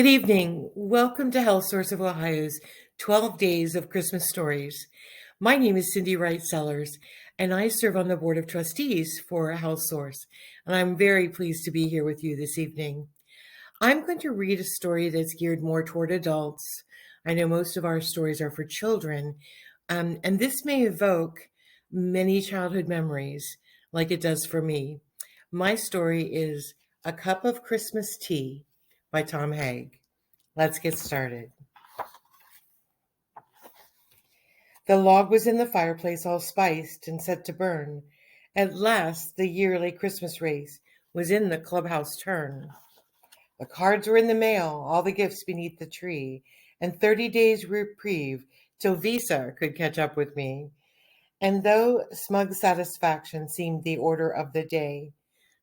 Good evening. Welcome to Health Source of Ohio's 12 Days of Christmas Stories. My name is Cyndy Wright-Sellers, and I serve on the Board of Trustees for Health Source, and I'm very pleased to be here with you this evening. I'm going to read a story that's geared more toward adults. I know most of our stories are for children, and this may evoke many childhood memories, like it does for me. My story is A Cup of Christmas Tea by Tom Haig. Let's get started. The log was in the fireplace all spiced and set to burn. At last the yearly Christmas race was in the clubhouse turn. The cards were in the mail, all the gifts beneath the tree, and 30 days reprieve till Visa could catch up with me. And though smug satisfaction seemed the order of the day,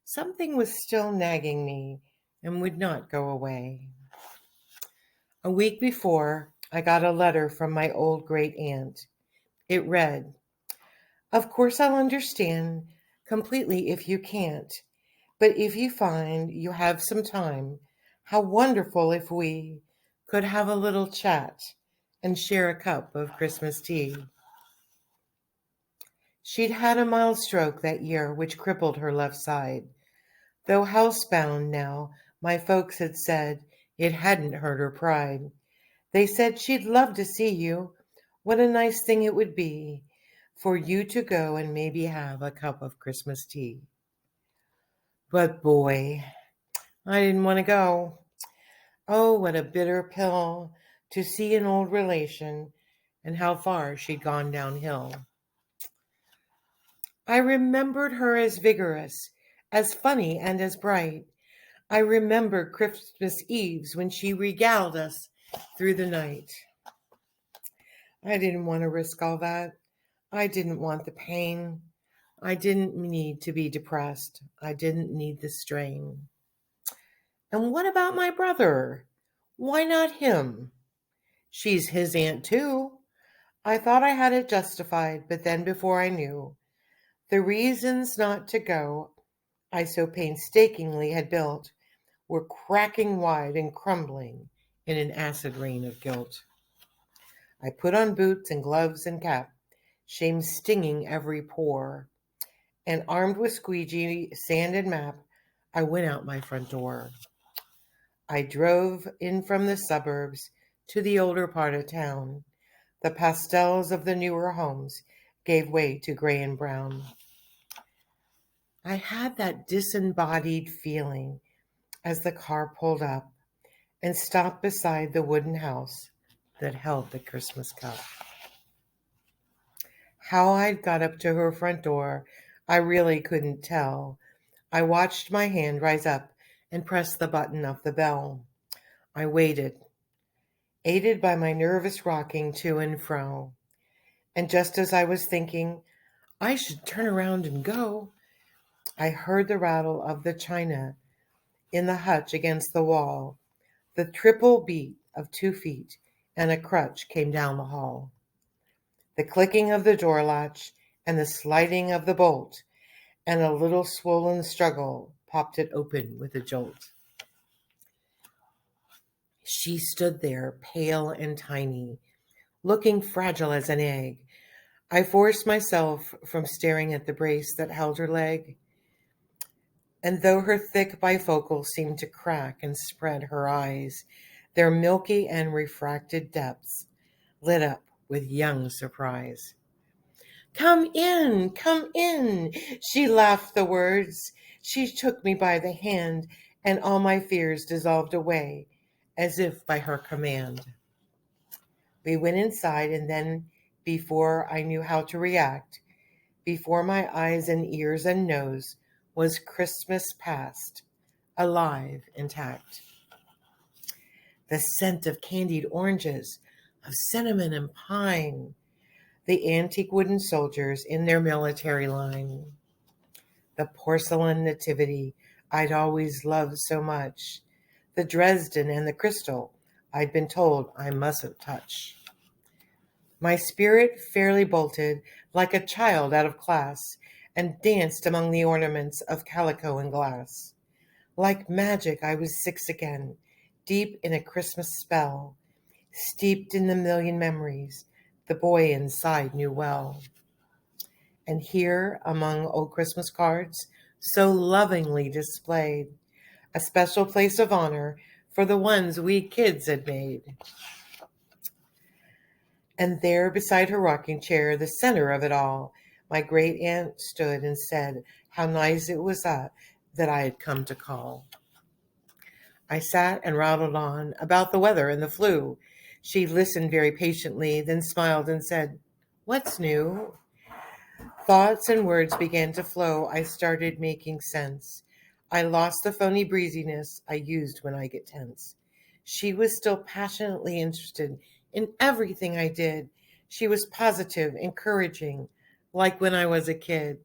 something was still nagging me and would not go away. A week before, I got a letter from my old great aunt. It read, "Of course I'll understand completely if you can't, but if you find you have some time, how wonderful if we could have a little chat and share a cup of Christmas tea." She'd had a mild stroke that year which crippled her left side. Though housebound now, my folks had said it hadn't hurt her pride. They said she'd love to see you. What a nice thing it would be for you to go and maybe have a cup of Christmas tea. But boy, I didn't want to go. Oh, what a bitter pill to see an old relation and how far she'd gone downhill. I remembered her as vigorous, as funny, and as bright. I remembered Christmas Eves when she regaled us through the night. I didn't want to risk all that. I didn't want the pain. I didn't need to be depressed. I didn't need the strain. And what about my brother? Why not him? She's his aunt too. I thought I had it justified, but then before I knew, the reasons not to go I so painstakingly had built were cracking wide and crumbling in an acid rain of guilt. I put on boots and gloves and cap, shame stinging every pore, and armed with squeegee, sand, and map, I went out my front door. I drove in from the suburbs to the older part of town. The pastels of the newer homes gave way to gray and brown. I had that disembodied feeling as the car pulled up and stopped beside the wooden house that held the Christmas cup. How I'd got up to her front door, I really couldn't tell. I watched my hand rise up and press the button of the bell. I waited, aided by my nervous rocking to and fro. And just as I was thinking I should turn around and go, I heard the rattle of the china in the hutch against the wall. The triple beat of 2 feet and a crutch came down the hall. The clicking of the door latch and the sliding of the bolt, and a little swollen struggle popped it open with a jolt. She stood there, pale and tiny, looking fragile as an egg. I forced myself from staring at the brace that held her leg, and though her thick bifocals seemed to crack and spread her eyes, their milky and refracted depths lit up with young surprise. Come in, she laughed the words. She took me by the hand, and all my fears dissolved away, as if by her command. We went inside, and then, before I knew how to react, before my eyes and ears and nose, was Christmas past, alive, intact. The scent of candied oranges, of cinnamon and pine, the antique wooden soldiers in their military line, the porcelain nativity I'd always loved so much, the Dresden and the crystal I'd been told I mustn't touch. My spirit fairly bolted like a child out of class and danced among the ornaments of calico and glass. Like magic, I was 6 again, deep in a Christmas spell, steeped in the million memories the boy inside knew well. And here, among old Christmas cards, so lovingly displayed, a special place of honor for the ones we kids had made. And there, beside her rocking chair, the center of it all, my great aunt stood and said how nice it was that I had come to call. I sat and rattled on about the weather and the flu. She listened very patiently, then smiled and said, "What's new?" Thoughts and words began to flow. I started making sense. I lost the phony breeziness I used when I get tense. She was still passionately interested in everything I did. She was positive, encouraging, like when I was a kid.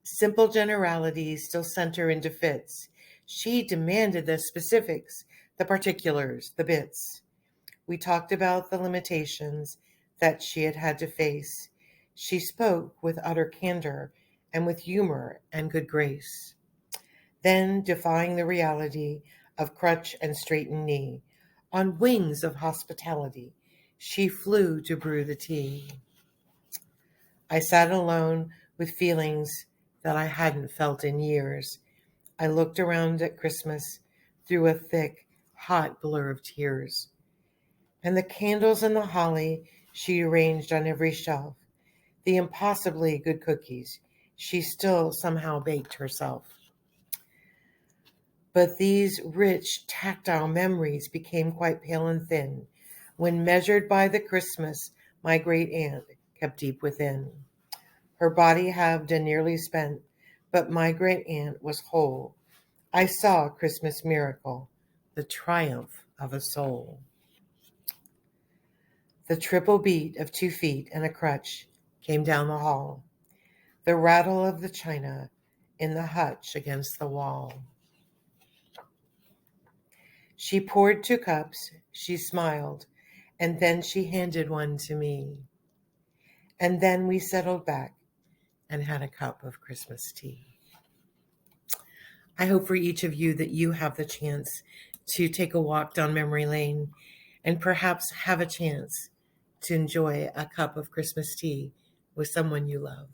Simple generalities still sent her into fits. She demanded the specifics, the particulars, the bits. We talked about the limitations that she had had to face. She spoke with utter candor and with humor and good grace. Then, defying the reality of crutch and straightened knee, on wings of hospitality, she flew to brew the tea. I sat alone with feelings that I hadn't felt in years. I looked around at Christmas through a thick, hot blur of tears. And the candles and the holly she arranged on every shelf, the impossibly good cookies she still somehow baked herself. But these rich, tactile memories became quite pale and thin when measured by the Christmas my great aunt kept deep within. Her body halved and nearly spent, but my great aunt was whole. I saw a Christmas miracle, the triumph of a soul. The triple beat of 2 feet and a crutch came down the hall, the rattle of the china in the hutch against the wall. She poured 2 cups, she smiled, and then she handed one to me. And then we settled back and had a cup of Christmas tea. I hope for each of you that you have the chance to take a walk down memory lane and perhaps have a chance to enjoy a cup of Christmas tea with someone you love.